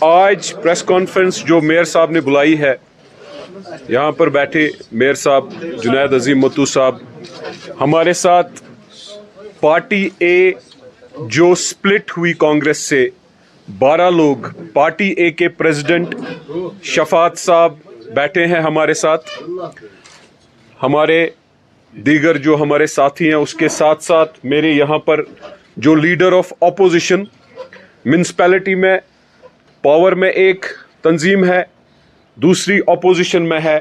आज press conference जो mayor साहब ने बुलाई है, यहाँ पर बैठे मेयर साहब जुनैद अजीम मत्तू साहब, हमारे साथ पार्टी ए जो स्प्लिट हुई कांग्रेस से 12 लोग, पार्टी ए के प्रेसिडेंट शफात साहब बैठे हैं हमारे साथ, हमारे दीगर जो हमारे साथी हैं उसके साथ साथ मेरे यहाँ पर जो लीडर ऑफ ऑपोजिशन, म्यूनसिपैलिटी में पावर में एक तंजीम है, दूसरी ऑपोजिशन में है,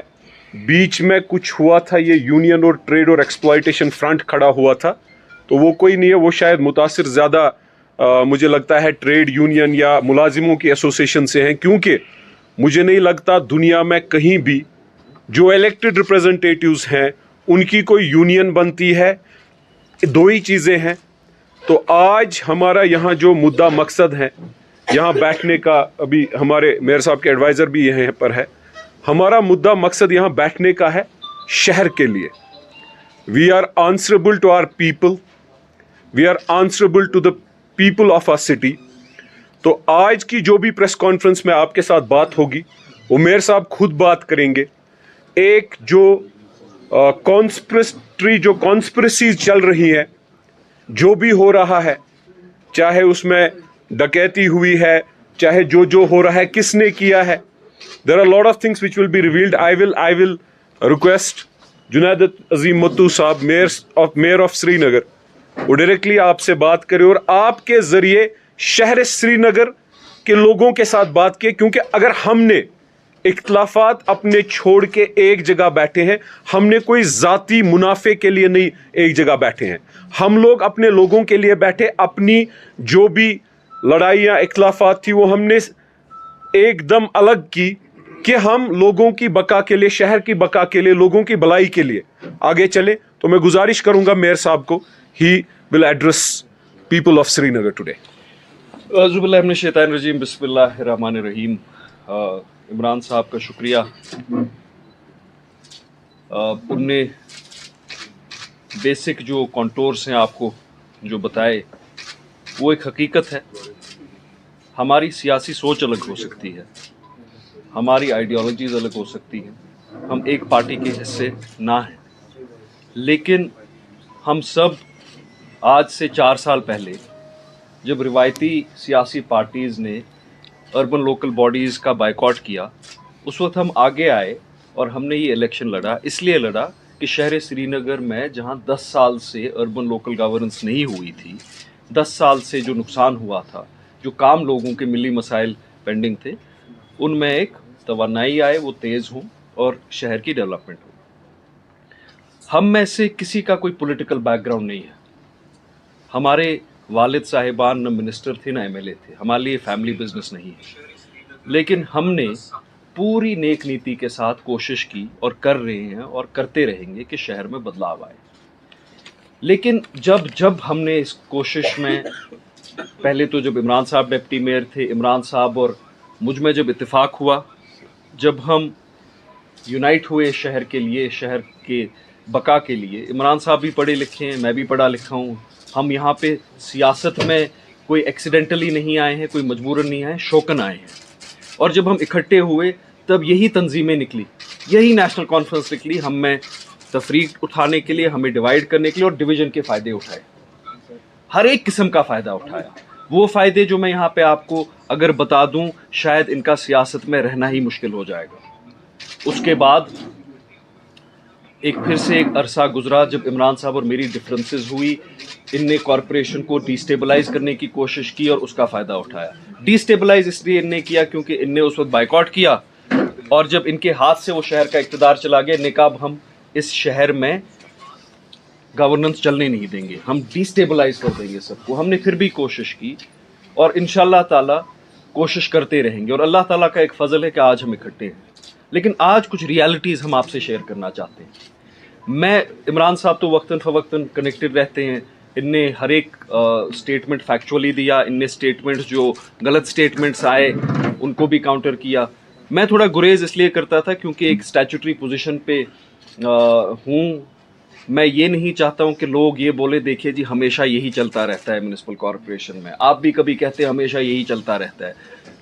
बीच में कुछ हुआ था, ये यूनियन और ट्रेड और एक्सप्लॉयटेशन फ्रंट खड़ा हुआ था, तो वो कोई नहीं है, वो शायद मुतासिर ज़्यादा मुझे लगता है ट्रेड यूनियन या मुलाजिमों की एसोसिएशन से हैं, क्योंकि मुझे नहीं लगता दुनिया में कहीं भी जो इलेक्टेड रिप्रेजेंटेटिव्स हैं उनकी कोई यूनियन बनती है। दो ही चीज़ें हैं। तो आज हमारा यहाँ जो मुद्दा मकसद है यहाँ बैठने का, अभी हमारे मेयर साहब के एडवाइज़र भी यहाँ पर है, हमारा मुद्दा मकसद यहाँ बैठने का है शहर के लिए। We are answerable to our people, we are answerable to the people of our city. तो आज की जो भी प्रेस कॉन्फ्रेंस में आपके साथ बात होगी वो मेयर साहब खुद बात करेंगे। एक जो कॉन्स्पिरेसीज चल रही है, जो भी हो रहा है, चाहे उसमें डकैती हुई है, चाहे जो हो रहा है किसने किया है, there are lot of things which will be revealed. I will request Junaid Azeem Mattu साहब, मेयर ऑफ श्रीनगर, वो डायरेक्टली आपसे बात करें और आपके जरिए शहर श्रीनगर के लोगों के साथ बात किए, क्योंकि अगर हमने इख्तलाफात अपने छोड़ के एक जगह बैठे हैं, हमने कोई जाती मुनाफे के लिए नहीं एक जगह बैठे हैं, हम लोग अपने लोगों के लिए बैठे। अपनी जो भी लड़ाइयाँ इख्तलाफात थी वो हमने एकदम अलग की कि हम लोगों की बका के लिए, शहर की बका के लिए, लोगों की भलाई के लिए आगे चले। तो मैं गुजारिश करूंगा मेयर साहब को, he will address people of Srinagar today. औज़ुबिल्लाहिमिनश्शैतानिर्रजीम, बिस्मिल्लाहिर्रहमानिर्रहीम। इमरान साहब का शुक्रिया, उनने बेसिक जो कॉन्टोर्स हैं आपको जो बताए वो एक हकीकत है। हमारी सियासी सोच अलग हो सकती है, हमारी आइडियोलॉजीज़ अलग हो सकती हैं, हम एक पार्टी के हिस्से ना हैं, लेकिन हम सब आज से 4 साल पहले जब रिवायती सियासी पार्टीज़ ने अर्बन लोकल बॉडीज़ का बायकॉट किया, उस वक्त हम आगे आए और हमने ये इलेक्शन लड़ा। इसलिए लड़ा कि शहर श्रीनगर में जहां 10 साल से अर्बन लोकल गवर्नेंस नहीं हुई थी, 10 साल से जो नुकसान हुआ था, जो काम लोगों के मिली मसाइल पेंडिंग थे, उनमें एक तवानाई आए, वो तेज़ हों और शहर की डेवलपमेंट हो। हम में से किसी का कोई पॉलिटिकल बैकग्राउंड नहीं है। हमारे वालिद साहिबान न मिनिस्टर थे न एमएलए थे, हमारे लिए फैमिली बिजनेस नहीं है, लेकिन हमने पूरी नेक नीति के साथ कोशिश की और कर रहे हैं और करते रहेंगे कि शहर में बदलाव आए। लेकिन जब हमने इस कोशिश में, पहले तो जब इमरान साहब डिप्टी मेयर थे, इमरान साहब और मुझ में जब इत्तेफाक हुआ, जब हम यूनाइट हुए शहर के लिए, शहर के बका के लिए, इमरान साहब भी पढ़े लिखे हैं, मैं भी पढ़ा लिखा हूँ, हम यहाँ पे सियासत में कोई एक्सीडेंटली नहीं आए हैं, कोई मजबूरन नहीं आए, शौकन आए हैं। और जब हम इकट्ठे हुए तब यही तंजीमें निकली, यही नेशनल कॉन्फ्रेंस निकली, हम में तफरीक उठाने के लिए, हमें डिवाइड करने के लिए और डिवीज़न के फ़ायदे उठाए, हर एक किस्म का फ़ायदा उठाया। वो फ़ायदे जो मैं यहाँ पे आपको अगर बता दूँ, शायद इनका सियासत में रहना ही मुश्किल हो जाएगा। उसके बाद एक फिर से एक अरसा गुजरा जब इमरान साहब और मेरी डिफरेंसेस हुई, इनने कॉरपोरेशन को डिस्टेबलाइज करने की कोशिश की और उसका फ़ायदा उठाया। डिस्टेबलाइज इसलिए इनने किया क्योंकि इनने उस वक्त बाइकआउट किया, और जब इनके हाथ से वो शहर का इक़्तिदार चला गया, इनने कहा अब हम इस शहर में गवर्नेंस चलने नहीं देंगे, हम डिस्टेबलाइज कर देंगे सबको। हमने फिर भी कोशिश की और इंशाअल्लाह ताला कोशिश करते रहेंगे, और अल्लाह ताला का एक फ़ज़ल है कि आज हम इकट्ठे हैं। लेकिन आज कुछ रियलिटीज़ हम आपसे शेयर करना चाहते हैं। मैं, इमरान साहब तो वक्तन फ़वक्तन कनेक्टेड रहते हैं, इनने हर एक स्टेटमेंट फैक्चुअली दिया, इनने स्टेटमेंट्स जो गलत स्टेटमेंट्स आए उनको भी काउंटर किया। मैं थोड़ा गुरेज इसलिए करता था क्योंकि एक स्टैट्यूटरी पोजीशन पे हूँ, मैं ये नहीं चाहता हूं कि लोग ये बोले देखिए जी हमेशा यही चलता रहता है म्युनिसिपल कॉरपोरेशन में, आप भी कभी कहते हैं हमेशा यही चलता रहता है,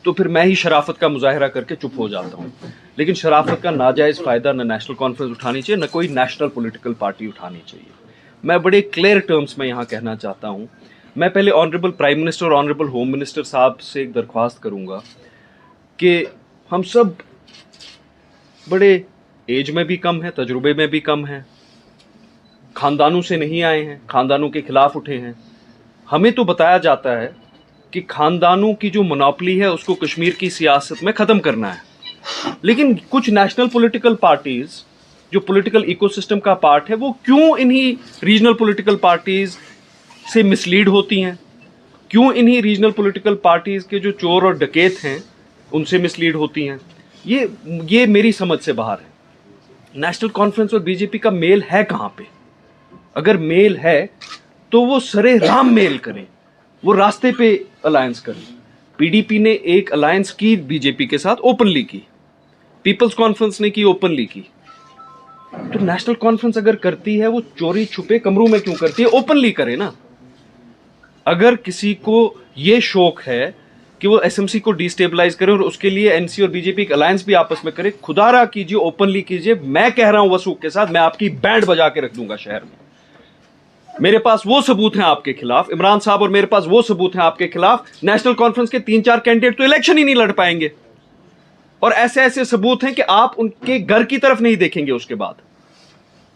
तो फिर मैं ही शराफत का मुजाहरा करके चुप हो जाता हूं। लेकिन शराफत का नाजायज़ फ़ायदा न नेशनल कॉन्फ्रेंस उठानी चाहिए, न कोई नेशनल पॉलिटिकल पार्टी उठानी चाहिए। मैं बड़े क्लियर टर्म्स में यहाँ कहना चाहता हूँ। मैं पहले ऑनरेबल प्राइम मिनिस्टर और ऑनरेबल होम मिनिस्टर साहब से एक दरख्वास्त करूँगा कि हम सब बड़े एज में भी कम हैं, तजुर्बे में भी कम हैं, ख़ानदानों से नहीं आए हैं, ख़ानदानों के ख़िलाफ़ उठे हैं। हमें तो बताया जाता है कि ख़ानदानों की जो मोनोपोली है उसको कश्मीर की सियासत में ख़त्म करना है, लेकिन कुछ नेशनल पॉलिटिकल पार्टीज़ जो पॉलिटिकल इकोसिस्टम का पार्ट है वो क्यों इन्हीं रीजनल पॉलिटिकल पार्टीज़ से मिसलीड होती हैं, क्यों इन्हीं रीजनल पॉलिटिकल पार्टीज़ के जो चोर और डकैत हैं उनसे मिसलीड होती हैं, ये मेरी समझ से बाहर है। नेशनल कॉन्फ्रेंस और बीजेपी का मेल है कहाँ पे? अगर मेल है तो वो सरे राम मेल करें, वो रास्ते पे अलायंस करें। पीडीपी ने एक अलायंस की बीजेपी के साथ, ओपनली की, पीपल्स कॉन्फ्रेंस ने की, ओपनली की। तो नेशनल कॉन्फ्रेंस अगर करती है वो चोरी छुपे कमरों में क्यों करती है? ओपनली करे ना। अगर किसी को ये शौक है कि वो एसएमसी को डिस्टेबलाइज करे और उसके लिए एनसी और बीजेपी का अलायंस भी आपस में करे, खुदारा कीजिए, ओपनली कीजिए। मैं कह रहा हूं वसूख के साथ, मैं आपकी बैंड बजा के रख दूंगा शहर में। मेरे पास वो सबूत हैं आपके खिलाफ, इमरान साहब, और मेरे पास वो सबूत हैं आपके खिलाफ। नेशनल कॉन्फ्रेंस के 3-4 कैंडिडेट तो इलेक्शन ही नहीं लड़ पाएंगे, और ऐसे ऐसे सबूत हैं कि आप उनके घर की तरफ नहीं देखेंगे। उसके बाद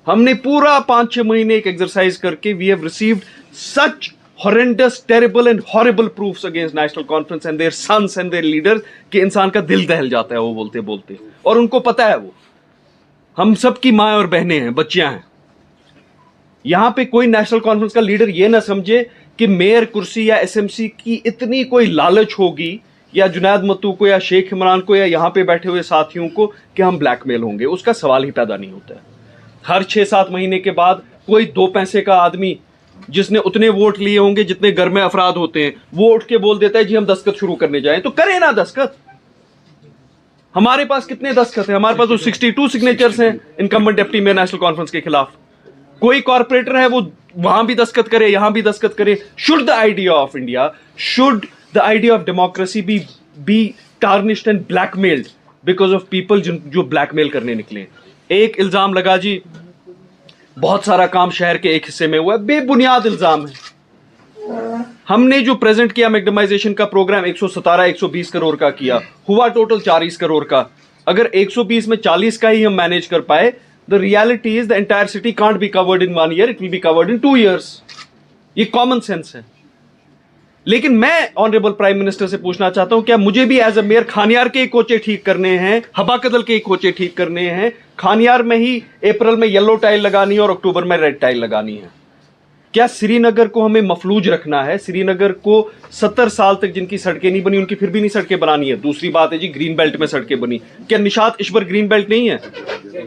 हमने पूरा 5-6 महीने एक एक्सरसाइज करके we have received such horrendous, terrible and horrible proofs against National Conference and their sons and their leaders कि इंसान का दिल दहल जाता है वो बोलते बोलते, और उनको पता है वो हम सब की माँ और बहनें हैं, बच्चियां हैं। यहां पे कोई नेशनल कॉन्फ्रेंस का लीडर ये ना समझे कि मेयर कुर्सी या एसएमसी की इतनी कोई लालच होगी, या जुनैद मत्तू को या शेख इमरान को या यहां पे बैठे हुए साथियों को कि हम ब्लैकमेल होंगे। उसका सवाल ही पैदा नहीं होता है। हर 6-7 महीने के बाद कोई 2 पैसे का आदमी जिसने उतने वोट लिए होंगे जितने घर में अफराद होते हैं, वो उठ के बोल देता है जी हम दस्तखत शुरू करने जाएं। तो करें ना दस्तखत। हमारे पास कितने दस्तखत हैं? हमारे पास तो 62 सिग्नेचर्स हैं incumbent deputy mayor national conference के खिलाफ। कोई कॉर्पोरेटर है वो वहां भी दस्तखत करे, यहां भी दस्तखत करे। Should the idea of India, should the idea of democracy be tarnished and blackmailed because of people जो ब्लैकमेल करने निकले? एक इल्जाम लगा जी बहुत सारा काम शहर के एक हिस्से में हुआ है, बेबुनियाद इल्जाम है। हमने जो प्रेजेंट किया मैग्नेमाइजेशन का प्रोग्राम 117-120 करोड़ का किया, हुआ टोटल 40 करोड़ का। अगर 120 में 40 का ही हम मैनेज कर पाए, the reality is the entire city can't be covered in 1 year, it will be covered in 2 years. ये कॉमन सेंस है। लेकिन मैं ऑनरेबल प्राइम मिनिस्टर से पूछना चाहता हूं, क्या मुझे भी एज अ मेयर खानियार के कोचे ठीक करने हैं, हबा कदल के कोचे ठीक करने हैं? खानियार में ही अप्रैल में येलो टाइल लगानी है और अक्टूबर में रेड टाइल लगानी है? क्या श्रीनगर को हमें मफलूज रखना है? श्रीनगर को 70 साल तक जिनकी सड़कें नहीं बनी उनकी फिर भी नहीं सड़कें बनानी है। दूसरी बात है जी ग्रीन बेल्ट में सड़कें बनी। क्या निशात इश्वर ग्रीन बेल्ट नहीं है?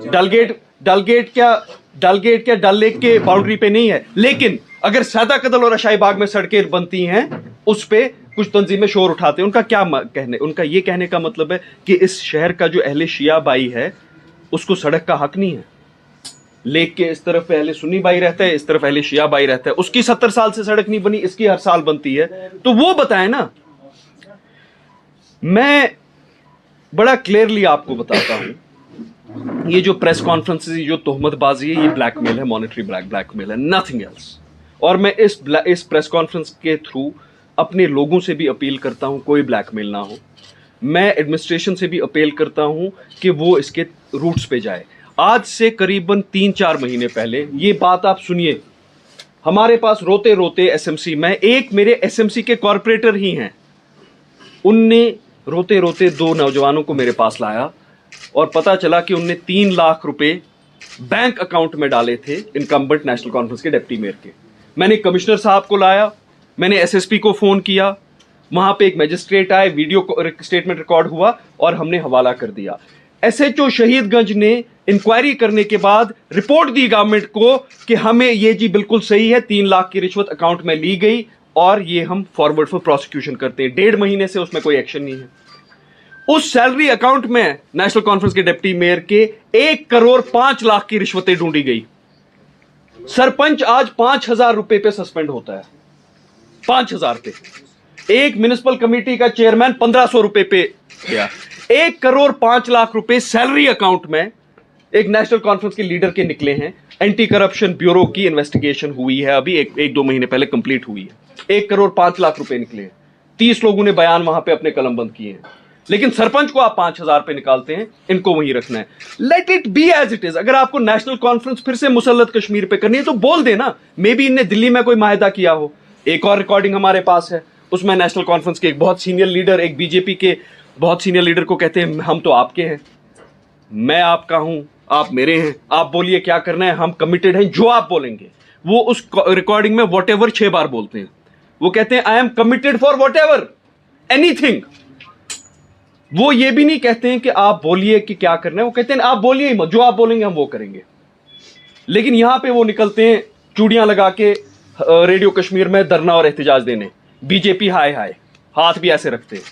डलगेट क्या डल लेक के बाउंड्री पे नहीं है? लेकिन अगर सादा कदल और अशाई बाग में सड़कें बनती हैं उस पे कुछ तंजीमें शोर उठाते हैं। उनका क्या कहने, उनका ये कहने का मतलब है कि इस शहर का जो अहले शिया भाई है उसको सड़क का हक नहीं है। लेक के इस तरफ अहले सुन्नी भाई रहता है, इस तरफ अहले शिया भाई रहता है। उसकी 70 साल से सड़क नहीं बनी, इसकी हर साल बनती है। तो वो बताए ना। मैं बड़ा क्लियरली आपको बताता हूं, ये जो प्रेस कॉन्फ्रेंस, जो तोहमतबाजी है, ये ब्लैकमेल है, मॉनेटरी ब्लैकमेल है, नथिंग एल्स। और मैं इस प्रेस कॉन्फ्रेंस के थ्रू अपने लोगों से भी अपील करता हूं कोई ब्लैकमेल ना हो। मैं एडमिनिस्ट्रेशन से भी अपील करता हूं कि वो इसके रूट्स पे जाए। आज से करीबन 3-4 महीने पहले ये बात आप सुनिए, हमारे पास रोते रोते एसएमसी में एक मेरे एसएमसी के कॉर्पोरेटर ही हैं, उनने रोते रोते 2 नौजवानों को मेरे पास लाया और पता चला कि उनने 3 लाख रुपए बैंक अकाउंट में डाले थे इनकम्बेंट नेशनल कॉन्फ्रेंस के डिप्टी मेयर के। मैंने कमिश्नर साहब को लाया, मैंने एसएसपी को फोन किया, वहां पे एक मजिस्ट्रेट आए, वीडियो स्टेटमेंट रिकॉर्ड हुआ और हमने हवाला कर दिया। एसएचओ शहीदगंज ने इंक्वायरी करने के बाद रिपोर्ट दी गवर्नमेंट को कि हमें ये जी बिल्कुल सही है, 3 लाख की रिश्वत अकाउंट में ली गई और ये हम फॉरवर्ड फॉर प्रोसिक्यूशन करते हैं। 1.5 महीने से उसमें कोई एक्शन नहीं है। उस सैलरी अकाउंट में नेशनल कॉन्फ्रेंस के डिप्टी मेयर के 1 करोड़ 5 लाख की रिश्वतें ढूंढी गई। सरपंच आज 5,000 रुपए पे सस्पेंड होता है, 5,000 पे। एक म्युनिसिपल कमेटी का चेयरमैन 1,500 रुपए पे गया। 1,05,00,000 रुपए सैलरी अकाउंट में एक नेशनल कॉन्फ्रेंस के लीडर के निकले हैं। एंटी करप्शन ब्यूरो की इन्वेस्टिगेशन हुई है, अभी एक दो महीने पहले कंप्लीट हुई है। 1,05,00,000 रुपए निकले हैं। 30 लोगों ने बयान वहां पे अपने कलम बंद किए हैं, लेकिन सरपंच को आप 5,000 पे निकालते हैं, इनको वहीं रखना है। Let it be as it is. अगर आपको नेशनल कॉन्फ्रेंस फिर से मुसल्लत कश्मीर पे करनी है तो बोल देना, मे बी इनने दिल्ली में कोई माहिदा किया हो। एक और रिकॉर्डिंग हमारे पास है, उसमें नेशनल कॉन्फ्रेंस के एक बहुत सीनियर लीडर, एक बीजेपी के बहुत सीनियर लीडर को कहते हैं हम तो आपके हैं, मैं आपका हूं, आप मेरे हैं, आप बोलिए क्या करना है, हम कमिटेड हैं, जो आप बोलेंगे। वो उस रिकॉर्डिंग में वॉट एवर 6 बार बोलते हैं। वो कहते हैं I am committed for what ever anything. वो ये भी नहीं कहते हैं कि आप बोलिए कि क्या करना है, वो कहते हैं आप बोलिए ही मत, जो आप बोलेंगे हम वो करेंगे। लेकिन यहां पे वो निकलते हैं चूड़ियां लगा के रेडियो कश्मीर में धरना और एहतजाज देने। बीजेपी हाय हाय, हाथ भी ऐसे रखते हैं।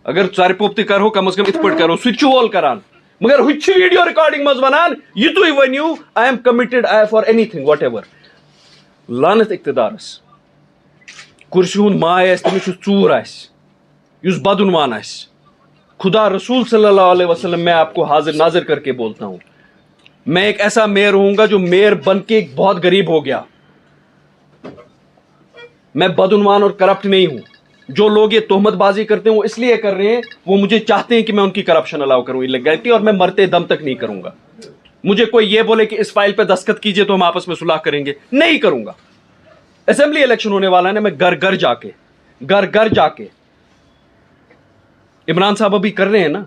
अगर सारे पोप्ती करो कम से कम इतपट करो, स्विच वॉल करान, मगर हुच वीडियो रिकॉर्डिंग मज बनान यू तो one you I am committed I for anything what ever. लानत इक्तदारस कुर्सी हुंद माय आस तमिस चूर आस, युस बदउनवान आस। खुदा रसूल सल्लल्लाहु अलैहि वसल्लम मैं आपको हाजिर नाजिर करके बोलता हूं, मैं एक ऐसा मेयर होऊंगा जो मेयर बन के बहुत गरीब हो गया। मैं बदउनवान और करप्ट नहीं हूं। जो लोग ये तोहमतबाजी करते हैं वो इसलिए कर रहे हैं, वो मुझे चाहते हैं कि मैं उनकी करप्शन अलाउ करूं, इलीगैलिटी, और मैं मरते दम तक नहीं करूंगा। मुझे कोई ये बोले कि इस फाइल पे दस्तखत कीजिए तो हम आपस में सुलह करेंगे, नहीं करूंगा। असेंबली इलेक्शन होने वाला है ना, मैं घर घर जाके इमरान साहब अभी कर रहे हैं ना।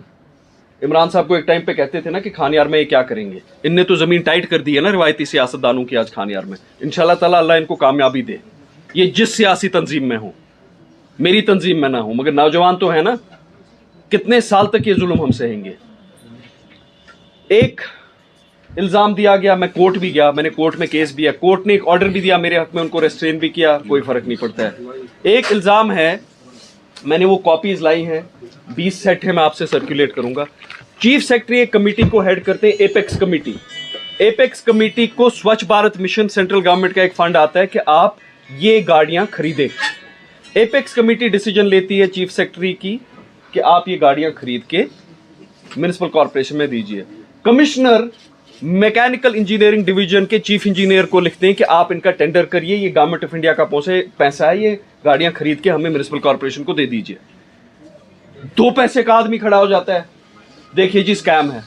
इमरान साहब को एक टाइम पे कहते थे ना कि खानियार में ये क्या करेंगे, इनने तो जमीन टाइट कर दी है ना रिवायती सियासतदानों की आज खानियार में। इंशाल्लाह ताला अल्लाह इनको कामयाबी दे, ये जिस सियासी तंजीम में हो, मेरी तंजीम में ना हो, मगर नौजवान तो है ना, कितने साल तक ये जुल्म हम सहेंगे। एक इल्जाम दिया गया, मैं कोर्ट भी गया, मैंने कोर्ट में केस भी है, कोर्ट ने एक ऑर्डर भी दिया मेरे हक में, उनको रेस्ट्रेन भी किया, कोई फर्क नहीं पड़ता है। एक इल्जाम है, मैंने वो कॉपीज लाई हैं, 20 सेट है, मैं आपसे सर्कुलेट करूंगा। चीफ सेक्रेटरी एक कमेटी को हेड करते हैं, एपेक्स कमेटी। एपेक्स कमेटी को स्वच्छ भारत मिशन सेंट्रल गवर्नमेंट का एक फंड आता है कि आप ये गाड़ियां खरीदें। एपेक्स कमेटी डिसीजन लेती है चीफ सेक्रेटरी की कि आप ये गाड़ियां खरीद के म्युनिसिपल कॉर्पोरेशन में दीजिए। कमिश्नर मैकेनिकल इंजीनियरिंग डिवीजन के चीफ इंजीनियर को लिखते हैं कि आप इनका टेंडर करिए, ये गवर्नमेंट ऑफ इंडिया का पैसा है, ये गाड़ियां खरीद के हमें म्युनिसिपल कॉर्पोरेशन को दे दीजिए। 2 पैसे का आदमी खड़ा हो जाता है, देखिए जी स्कैम है।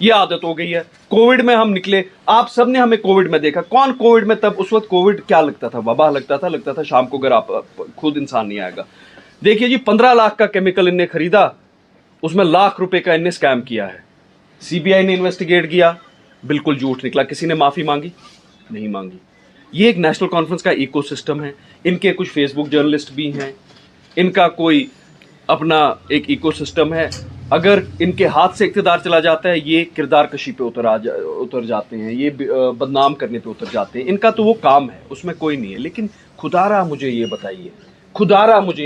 ये आदत हो गई है। कोविड में हम निकले, आप सबने हमें कोविड में देखा। कौन कोविड में, तब उस वक्त कोविड क्या लगता था, वबा लगता था शाम को अगर आप खुद इंसान नहीं आएगा। देखिए जी 15 लाख का केमिकल इनने खरीदा, उसमें लाख रुपए का इनने स्कैम किया है। सीबीआई ने इन्वेस्टिगेट किया, बिल्कुल झूठ निकला। किसी ने माफी मांगी? नहीं मांगी। ये एक नेशनल कॉन्फ्रेंस का इकोसिस्टम है, इनके कुछ फेसबुक जर्नलिस्ट भी हैं, इनका कोई अपना एक इकोसिस्टम है। अगर इनके हाथ से इक़्तिदार चला जाता है, ये किरदार कशी पे उतर जाते हैं, ये बदनाम करने पे उतर जाते हैं। इनका तो वो काम है, उसमें कोई नहीं है। लेकिन खुदारा मुझे ये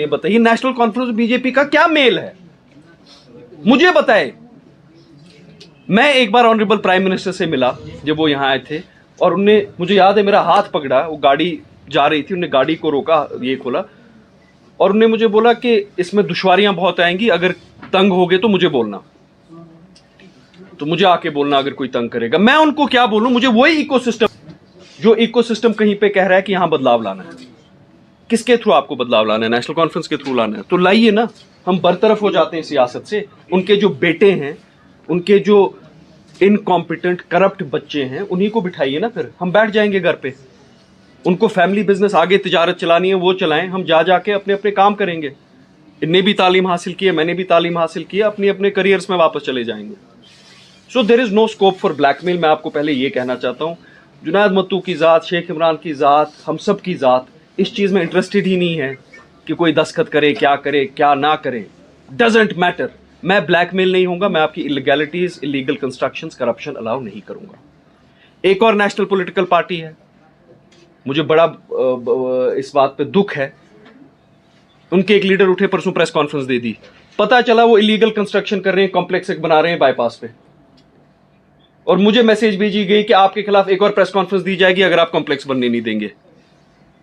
बताइए, नेशनल कॉन्फ्रेंस बीजेपी का क्या मेल है, मुझे बताए। मैं एक बार ऑनरेबल प्राइम मिनिस्टर से मिला जब वो यहाँ आए थे, और उनने, मुझे याद है, मेरा हाथ पकड़ा, वो गाड़ी जा रही थी, उन्होंने गाड़ी को रोका, ये खोला, और उन्होंने मुझे बोला कि इसमें दुश्वारियां बहुत आएंगी, अगर तंग हो गए तो मुझे बोलना, तो मुझे आके बोलना अगर कोई तंग करेगा। मैं उनको क्या बोलूं, मुझे वही इकोसिस्टम, जो इकोसिस्टम कहीं पे कह रहा है कि यहां बदलाव लाना है। किसके थ्रू आपको बदलाव लाना है? नेशनल कॉन्फ्रेंस के थ्रू लाना है, तो लाइए ना। हम बरतरफ हो जाते हैं सियासत से। उनके जो बेटे हैं, उनके जो इनकॉम्पिटेंट करप्ट बच्चे हैं, उन्हीं को बिठाइए ना, फिर हम बैठ जाएंगे घर पे। उनको फैमिली बिजनेस आगे तिजारत चलानी है, वो चलाएं, हम जा जाके अपने अपने काम करेंगे। इनने भी तालीम हासिल की है, मैंने भी तालीम हासिल की है, अपनी अपने करियर्स में वापस चले जाएंगे। So there is no scope for blackmail. मैं आपको पहले ये कहना चाहता हूँ, जुनैद मत्तू की ज़ात, शेख इमरान की ज़ात, हम सब की ज़ात इस चीज़ में इंटरेस्टेड ही नहीं है कि कोई दस्तखत करे क्या ना करे, डजेंट मैटर। मैं ब्लैकमेल नहीं होऊंगा, मैं आपकी इलीगैलिटीज, इलीगल कंस्ट्रक्शंस, करप्शन अलाउ नहीं करूंगा। एक और नेशनल पॉलिटिकल पार्टी है, मुझे बड़ा इस बात पे दुख है, उनके एक लीडर उठे, परसों प्रेस कॉन्फ्रेंस दे दी, पता चला वो इलीगल कंस्ट्रक्शन कर रहे हैं, कॉम्प्लेक्स बना रहे हैं बाईपास पे। اور مجھے میسج بھیجی گئی کہ آپ کے خلاف ایک اور پریس کانفرنس دی جائے گی اگر آپ کمپلیکس بننے نہیں دیں گے.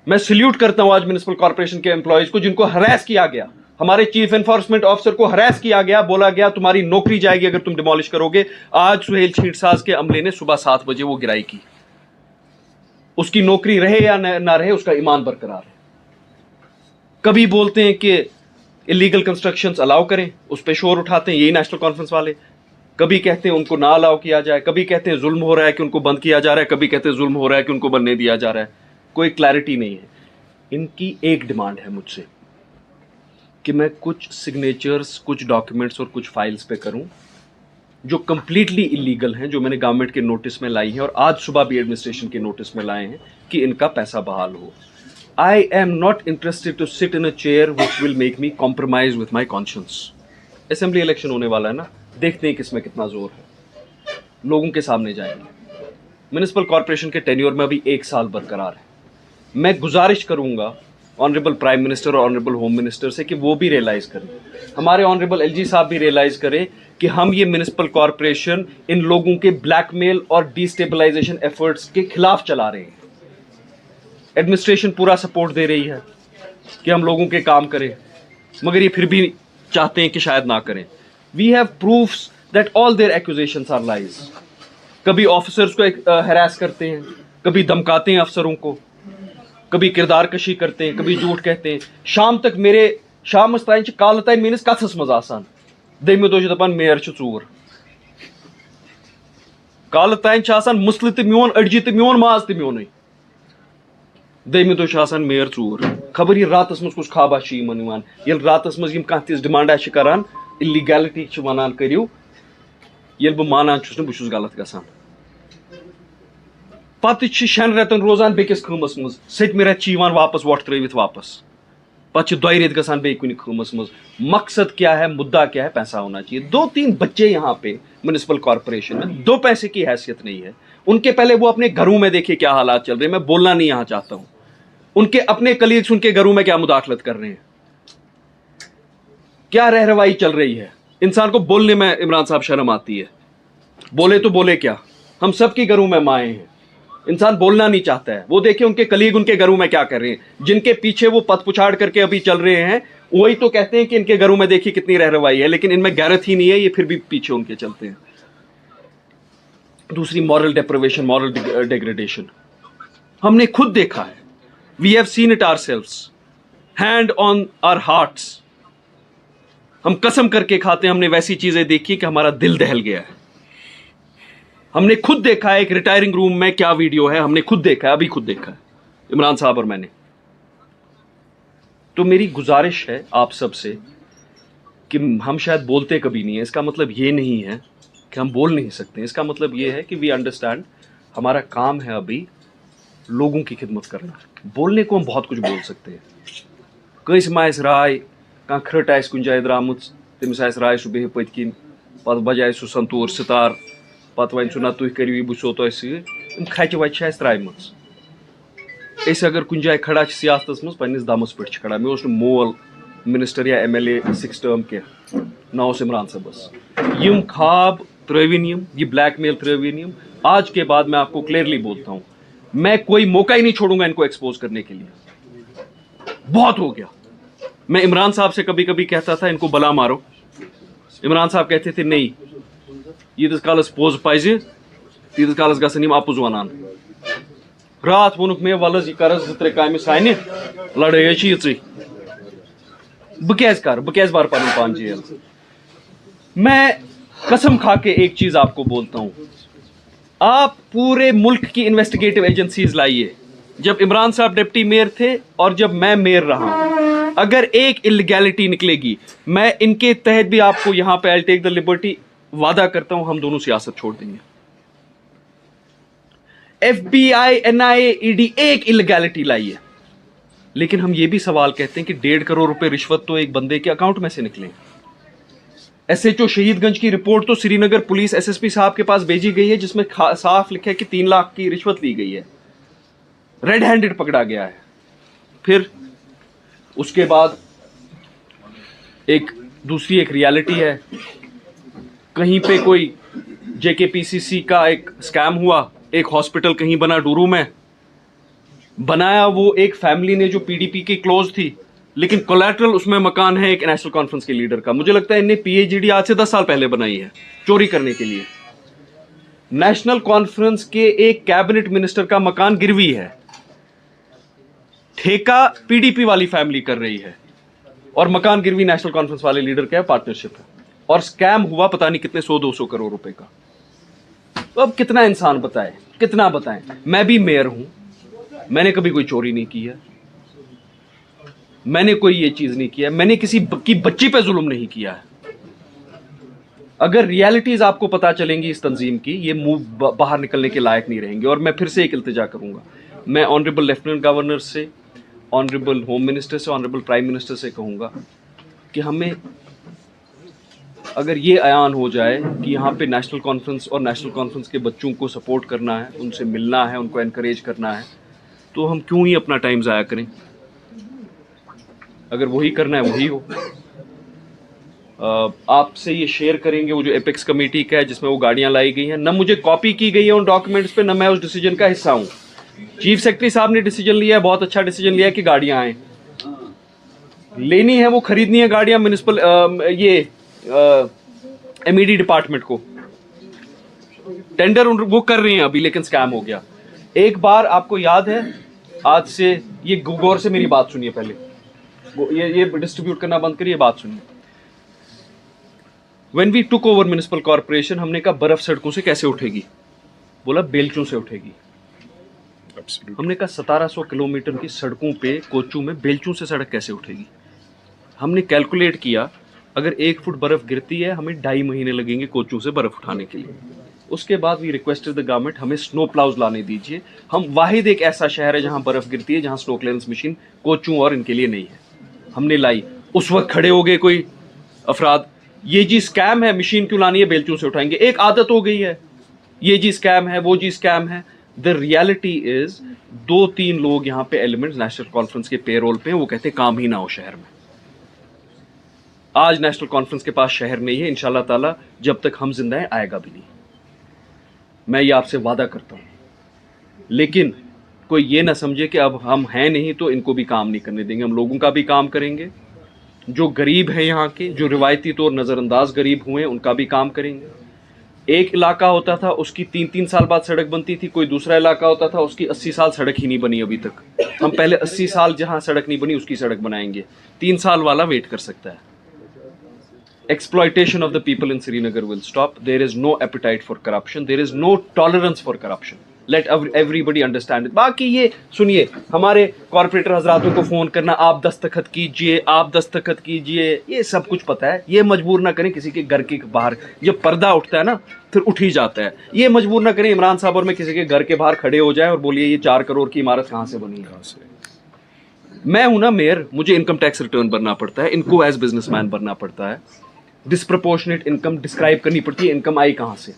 میں سلیوٹ کرتا ہوں آج میونسپل کارپوریشن کے امپلائیز کو جن کو ہراس کیا گیا. ہمارے چیف انفورسمنٹ آفیسر کو ہراس کیا گیا, بولا گیا تمہاری نوکری جائے گی اگر تم ڈیمالش کرو گے. آج سہیل چھینٹ ساز کے عملے نے صبح 7 بجے وہ گرائی کی. اس کی نوکری رہے یا نہ رہے, اس کا ایمان برقرار ہے. کبھی بولتے ہیں کہ اللیگل کنسٹرکشنز الاؤ کریں, اس پہ شور اٹھاتے ہیں یہی نیشنل کانفرنس والے. کبھی کہتے ہیں ان کو نہ الاؤ کیا جائے, کبھی کہتے ہیں ظلم ہو رہا ہے کہ ان کو بند کیا جا رہا ہے, کبھی کہتے ہیں ظلم ہو رہا ہے کہ ان کو بننے دیا جا رہا ہے. کوئی کلیئرٹی نہیں ہے. ان کی ایک ڈیمانڈ ہے مجھ سے کہ میں کچھ سگنیچرز, کچھ ڈاکیومنٹس اور کچھ فائلز پہ کروں جو کمپلیٹلی اللیگل ہیں, جو میں نے گورنمنٹ کے نوٹس میں لائی ہیں اور آج صبح بھی ایڈمنسٹریشن کے نوٹس میں لائے ہیں کہ ان کا پیسہ بحال ہو. I am not interested to sit in a chair which will make me compromise with my conscience. Assembly election ہونے والا ہے نا, دیکھتے ہیں کس میں کتنا زور ہے. لوگوں کے سامنے جائیں گے. میونسپل کارپوریشن کے ٹینیور میں ابھی 1 سال برقرار ہے. میں گزارش کروں گا آنریبل پرائم منسٹر اور آنریبل ہوم منسٹر سے کہ وہ بھی ریئلائز کریں, ہمارے آنریبل ایل جی صاحب بھی ریئلائز کریں کہ ہم یہ میونسپل کارپوریشن ان لوگوں کے بلیک میل اور ڈی اسٹیبلائزیشن ایفرٹس کے خلاف چلا رہے ہیں. ایڈمنسٹریشن پورا سپورٹ دے رہی ہے کہ ہم لوگوں کے کام کریں, مگر یہ پھر بھی چاہتے ہیں کہ شاید نہ کریں. We have proofs that all their accusations are lies. کبھی آفیسرز کو ہراس کرتے ہیں, کبھی دھمکاتے ہیں افسروں کو, کبھی کردار کشی کرتے ہیں, کبھی جھوٹ کہتے ہیں. شام تک میرے شامس تائن کالہ تائن میٲنِس کتھس منٛز آسان, دٔیمہِ دۄہ چھِ دپان میر چھُ ژوٗر. کالہ تائن چھِ آسان مسلہٕ تہِ میون, أڈجہِ تہِ میون, ماز تہِ میونُے. دٔیمہِ دۄہ چھُ آسان میر ژوٗر. خبر یہِ راتس منٛز کُس خوابا چھُ یِمن یِوان, ییٚلہِ راتس منٛز یِم کانٛہہ تِژھ ڈِمانڈا چھِ کران, اِلیگیلٹی چھِ ونان کٔرِو, ییٚلہِ بہٕ مانان چھُس نہٕ بہٕ چھُس غلط گژھان. پتہٕ چھِ 6 رٮ۪تن روزان بیٚکِس خۭمس منٛز, 7مہِ رٮ۪تہٕ چھِ یِوان واپس وۄٹھ ترٲوِتھ واپس. پتہٕ چھِ 2 رٮ۪تھ گژھان بیٚیہِ کُنہِ خۭمس منٛز. مقصد کیا ہے, مدعا کیا ہے, پیسہ ہونا چاہیے. 2-3 بچے یہاں پہ میونسپل کارپوریشن میں 2 پیسے کی حیثیت نہیں ہے. ان کے پہلے وہ اپنے گھروں میں دیکھیے کیا حالات چل رہے ہیں. میں بولنا نہیں یہاں چاہتا ہوں. ان کے اپنے کلیگس ان کے گھروں میں کیا مداخلت کر رہے ہیں, کیا رہنمائی چل رہی ہے. انسان کو بولنے میں عمران صاحب شرم آتی ہے. بولے تو بولے کیا, ہم سب کے گھروں میں مائیں ہیں. انسان بولنا نہیں چاہتا ہے. وہ دیکھیں ان کے کلیگ ان کے گھروں میں کیا کر رہے ہیں, جن کے پیچھے وہ پت پچھاڑ کر کے ابھی چل رہے ہیں, وہی تو کہتے ہیں کہ ان کے گھروں میں دیکھیے کتنی رہنمائی ہے, لیکن ان میں غیرت ہی نہیں ہے, یہ پھر بھی پیچھے ان کے چلتے ہیں. دوسری مورل ڈیپریویشن, مورل ڈیگریڈیشن ہم نے خود دیکھا ہے. We have seen it ourselves, hand on our hearts. ہم قسم کر کے کھاتے ہیں, ہم نے ویسی چیزیں دیکھی کہ ہمارا دل دہل گیا ہے. ہم نے خود دیکھا ہے ایک ریٹائرنگ روم میں کیا ویڈیو ہے, ہم نے خود دیکھا ہے, ابھی خود دیکھا ہے, عمران صاحب اور میں نے. تو میری گزارش ہے آپ سب سے کہ ہم شاید بولتے کبھی نہیں ہیں, اس کا مطلب یہ نہیں ہے کہ ہم بول نہیں سکتے. اس کا مطلب یہ ہے کہ وی انڈرسٹینڈ ہمارا کام ہے ابھی لوگوں کی خدمت کرنا. بولنے کو ہم بہت کچھ بول سکتے ہیں. کٲنٛسہِ ما آسہِ راے, کانٛہہ کھرٛٹ آسہِ کُنہِ جایہِ درٛامٕژ, تٔمِس آسہِ راے, سُہ بیٚہہِ پٔتۍ کِنۍ, پتہٕ بجایہِ سُہ سنتوٗر سِتار, پتہٕ وَنہِ سُہ نہ تُہۍ کٔرِو یہِ, بہٕ چھُسو تۄہہِ سۭتۍ. یِم کھچہِ وچہِ چھِ اَسہِ ترٛایمٕژ. أسۍ اگر کُنہِ جایہِ کھڑا چھِ سیاستس منٛز, پننِس دمس پٮ۪ٹھ چھِ کھڑا. مےٚ اوس نہٕ مول منسٹر یا MLA 6 ٹٲرم کینٛہہ, نہ اوس عمران صٲبس. یِم خواب ترٛٲوِنۍ یِم, یہ بلیک میل ترٛٲوِنۍ یِم. آج کے بعد میں آپ کو کلیئرلی بولتا ہوں, میں کوئی موقع ہی نہیں چھوڑوں گا ان کو ایکسپوز کرنے کے لیے. بہت ہو گیا. میں عمران صاحب سے کبھی کبھی کہتا تھا ان کو بلا مارو, عمران صاحب کہتے تھے نہیں, ییٖتِس کالس پوٚز پزِ تیٖتِس کالس گژھن یِم اپُز ونان. رات ووٚنُکھ مےٚ وَلہٕ حظ یہِ کر حظ 2-3 کامہِ سانہِ, لڑٲے حظ چھِ یِژٕے. بہٕ کیٛازِ کرٕ, بہٕ کیٛازِ بھرٕ پنُن پان جیل. میں قسم کھا کے ایک چیز آپ کو بولتا ہوں, آپ پورے ملک کی انویسٹیگیٹو ایجنسیز لائیے. جب عمران صاحب ڈپٹی میئر تھے اور جب میں میئر رہا ہوں, اگر ایک اللیگیلٹی نکلے گی, میں ان کے تحت بھی آپ کو یہاں پہ آئی ٹیک دا لبرٹی, وعدہ کرتا ہوں ہم دونوں سیاست چھوڑ دیں گے. FBI, NIA, ED ایک اللیگیلٹی لائی ہے, لیکن ہم یہ بھی سوال کہتے ہیں کہ 1.5 کروڑ روپے رشوت تو ایک بندے کے اکاؤنٹ میں سے نکلے. SHO شہید گنج کی رپورٹ تو سری نگر پولیس SSP صاحب کے پاس بھیجی گئی ہے, جس میں صاف لکھا ہے کہ 3 لاکھ کی رشوت لی گئی ہے. ریڈ ہینڈڈ پکڑا گیا ہے. پھر اس کے بعد ایک دوسری ایک ریالٹی ہے, کہیں پہ کوئی JKPCC का एक स्कैम हुआ, एक हॉस्पिटल कहीं बना डूरू में, बनाया वो एक फैमिली ने जो PDP की क्लोज थी, लेकिन कोलैटरल उसमें मकान है एक नेशनल कॉन्फ्रेंस के लीडर का। मुझे लगता है इन्हें PAGD आज से 10 साल पहले बनाई है चोरी करने के लिए। नेशनल कॉन्फ्रेंस के एक कैबिनेट मिनिस्टर का मकान गिरवी है, ठेका PDP वाली फैमिली कर रही है, और मकान गिरवी नेशनल कॉन्फ्रेंस वाले लीडर का पार्टनरशिप है, और स्कैम हुआ पता नहीं कितने 100-200 करोड़ रुपए का। तो अब कितना इंसान बताए, कितना बताएं। मैं भी मेयर हूं, मैंने कभी कोई चोरी नहीं की है, मैंने कोई ये चीज नहीं किया, मैंने किसी की बच्ची पे जुल्म नहीं किया है। अगर रियलिटीज आपको पता चलेंगी इस तंजीम की, ये मुंह बाहर निकलने के लायक नहीं रहेंगे। और मैं फिर से एक इल्तिजा करूंगा, मैं ऑनरेबल लेफ्टिनेंट गवर्नर से, ऑनरेबल होम मिनिस्टर से, ऑनरेबल प्राइम मिनिस्टर से कहूंगा कि हमें अगर ये अयान हो जाए कि यहाँ पे नेशनल कॉन्फ्रेंस और नेशनल कॉन्फ्रेंस के बच्चों को सपोर्ट करना है, उनसे मिलना है, उनको एनकरेज करना है, तो हम क्यों ही अपना टाइम ज़ाया करें। अगर वही करना है वही हो। आपसे ये शेयर करेंगे वो जो एपेक्स कमेटी का है जिसमें वो गाड़ियाँ लाई गई हैं, न मुझे कॉपी की गई है उन डॉक्यूमेंट्स पे, न मैं उस डिसीजन का हिस्सा हूँ। चीफ सेक्रेटरी साहब ने डिसीजन लिया है, बहुत अच्छा डिसीजन लिया है कि गाड़ियाँ आएँ, लेनी है वो, खरीदनी है गाड़ियाँ म्यूनिसिपल MED डिपार्टमेंट को, टेंडर वो कर रहे हैं अभी, लेकिन स्कैम हो गया। एक बार आपको याद है, आज से ये गौर से मेरी बात सुनिए, पहले ये डिस्ट्रीब्यूट करना बंद करिए, बात सुनिए। When we took over municipal corporation, हमने कहा बर्फ सड़कों से कैसे उठेगी, बोला बेलचों से उठेगी। हमने कहा 1700 किलोमीटर की सड़कों पे कोचू में बेलचों से सड़क कैसे उठेगी। हमने कैलकुलेट किया, अगर 1 फुट बर्फ गिरती है हमें 2.5 महीने लगेंगे कोचू से बर्फ उठाने के लिए। उसके बाद वी रिक्वेस्टेड द गवर्नमेंट, हमें स्नो प्लाउज लाने दीजिए। हम वाहिद एक ऐसा शहर है जहां बर्फ गिरती है, जहां स्नो क्लियरेंस मशीन कोचू और इनके लिए नहीं है। हमने लाई, उस वक्त खड़े हो गए कोई अफराद, ये जी स्कैम है, मशीन क्यों लानी है, बेलचों से उठाएंगे। एक आदत हो गई है, ये जी स्कैम है, वो जी स्कैम है। द रियलिटी इज 2-3 लोग यहाँ पे एलिमेंट्स नेशनल कॉन्फ्रेंस के पेरोल पे हैं, वो कहते काम ही ना हो शहर में। आज नेशनल कॉन्फ्रेंस के पास शहर नहीं है, इंशाल्लाह ताला जब तक हम जिंदा हैं आएगा भी नहीं, मैं ये आपसे वादा करता हूं। लेकिन कोई ये ना समझे कि अब हम हैं नहीं तो इनको भी काम नहीं करने देंगे, हम लोगों का भी काम करेंगे। जो गरीब है यहाँ के, जो रिवायती तौर नज़रअंदाज गरीब हुए, उनका भी काम करेंगे। एक इलाका होता था उसकी 3-3 साल बाद सड़क बनती थी, कोई दूसरा इलाका होता था उसकी 80 साल सड़क ही नहीं बनी अभी तक। हम पहले 80 साल जहाँ सड़क नहीं बनी उसकी सड़क बनाएंगे, 3 साल वाला वेट कर सकता है। Exploitation of the people in Srinagar will stop. There is no appetite for corruption. There is no tolerance for corruption. Let everybody understand it. बाकी ये सुनिए, हमारे कॉर्पोरेटर हजरातों को फोन करना, आप दस्तखत कीजिए, आप दस्तखत कीजिए, ये सब कुछ पता है। ये मजबूर ना करें किसी के घर के बाहर, जब पर्दा उठता है ना फिर उठ ही जाता है। ये मजबूर ना करें इमरान साहब और मैं किसी के घर के बाहर खड़े हो जाए और बोलिए ये 4 करोड़ की इमारत कहाँ से बनी है। मैं हूं ना मेयर, मुझे इनकम टैक्स रिटर्न भरना पड़ता है, इनको एज बिजनेसमैन भरना पड़ता है, डिस्प्रपोर्शनेट इनकम डिस्क्राइब करनी पड़ती है, इनकम आई कहाँ से।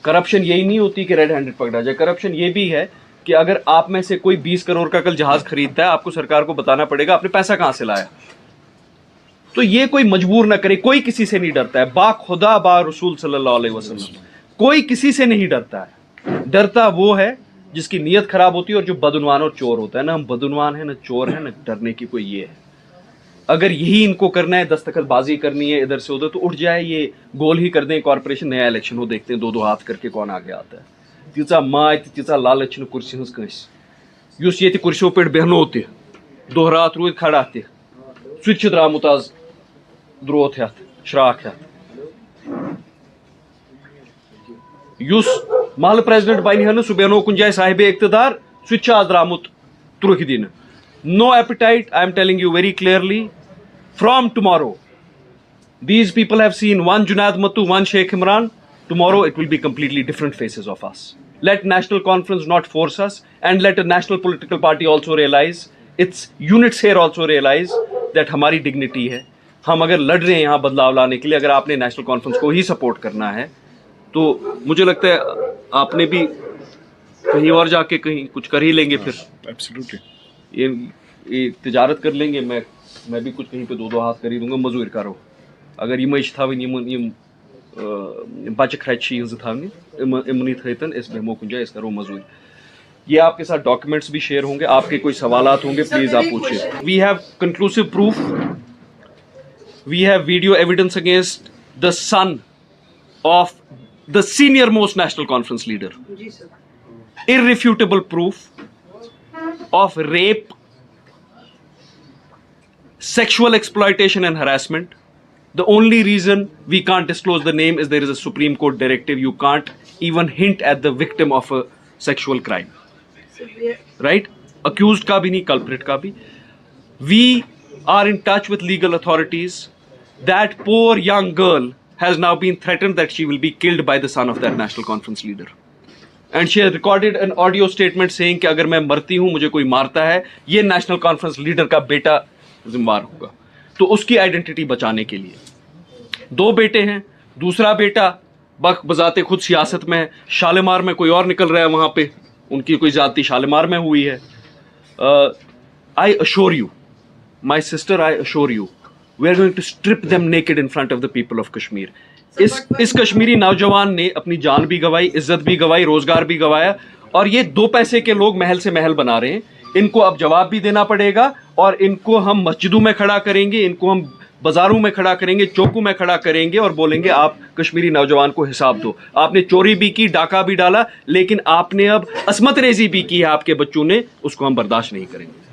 करप्शन यही नहीं होती कि रेड हैंडेड पकड़ा जाए, करप्शन ये भी है कि अगर आप में से कोई 20 करोड़ का कल जहाज खरीदता है, आपको सरकार को बताना पड़ेगा आपने पैसा कहाँ से लाया। तो ये कोई मजबूर ना करे, कोई किसी से नहीं डरता है, बा खुदा बा रसूल सल्लल्लाहु अलैहि वसल्लम, कोई किसी से नहीं डरता है। डरता वो है जिसकी नीयत खराब होती है और जो बदउनवान और चोर होता है। ना हम बदउनवान है, ना चोर है, ना डरने की कोई ये है। अगर यही इनको करना है, दस्तखतबाजी करनी है इधर से उधर, तो उठ जाए, ये गोल ही कर दें कॉर्पोरेशन, नया इलेक्शन हो, देखते हैं 2-2 हाथ करके कौन आगे आता है। तीचा माय तीचा लालच कुर्सी हज कंस युस ये कुर्सियों पे बेहनो ते दोहरात रूद खड़ा ते सु द्रामुत आज द्रोथ हेत श्राक हेत युस महल प्रेसिडेंट बन सह बेहनो कुन जाए साहिब इक्तदार सु आज द्रामुत त्रुख दिन। No appetite, I am telling you very clearly. From tomorrow, these people have seen one Junaid Mattu, one Sheikh Imran. Tomorrow it will be completely different faces of us. Let national conference not force us, and let a national political party also realize, its units here also realize that हमारी dignity है। हम अगर लड़ रहे हैं यहाँ बदलाव लाने के लिए, अगर आपने नेशनल कॉन्फ्रेंस को ही सपोर्ट करना है, तो मुझे लगता है आपने भी कहीं और जाके कहीं कुछ कर ही लेंगे फिर। Absolutely. ये तिजारत कर लेंगे, मैं भी कुछ कहीं पे 2-2 हाथ कर ही दूंगा, मजूर करो। अगर ये मैच था बच खर्च यूज थावनी इमनी थैतन इस बेमो कुंजा इस करो मजूर ये आपके साथ डॉक्यूमेंट्स भी शेयर होंगे आपके कोई सवालात होंगे प्लीज आप पूछिए we have conclusive proof we have video evidence against the son of the senior most National Conference leader irrefutable proof of rape, sexual exploitation and harassment. The only reason we can't disclose the name is there is a Supreme Court directive. You can't even hint at the victim of a sexual crime. Right? Accused ka bhi nahi, culprit ka bhi. We are in touch with legal authorities. That poor young girl has now been threatened that she will be killed by the son of that national conference leader. And she has recorded an audio statement saying कि अगर मैं मरती हूँ मुझे कोई मारता है ये नेशनल कॉन्फ्रेंस लीडर का बेटा जिम्मेवार होगा तो उसकी आइडेंटिटी बचाने के लिए दो बेटे हैं दूसरा बेटा बजाते खुद सियासत में है शालीमार में कोई और निकल रहा है वहाँ पे उनकी कोई जाति शालीमार में हुई है I assure you my sister I assure you we are going to strip them naked in front of the people of Kashmir इस कश्मीरी नौजवान ने अपनी जान भी गंवाई इज्जत भी गंवाई रोजगार भी गंवाया और ये दो पैसे के लोग महल से महल बना रहे हैं इनको अब जवाब भी देना पड़ेगा और इनको हम मस्जिदों में खड़ा करेंगे इनको हम बाजारों में खड़ा करेंगे चौकों में खड़ा करेंगे और बोलेंगे आप कश्मीरी नौजवान को हिसाब दो आपने चोरी भी की डाका भी डाला लेकिन आपने अब असमत रेजी भी की है आपके बच्चों ने उसको हम बर्दाश्त नहीं करेंगे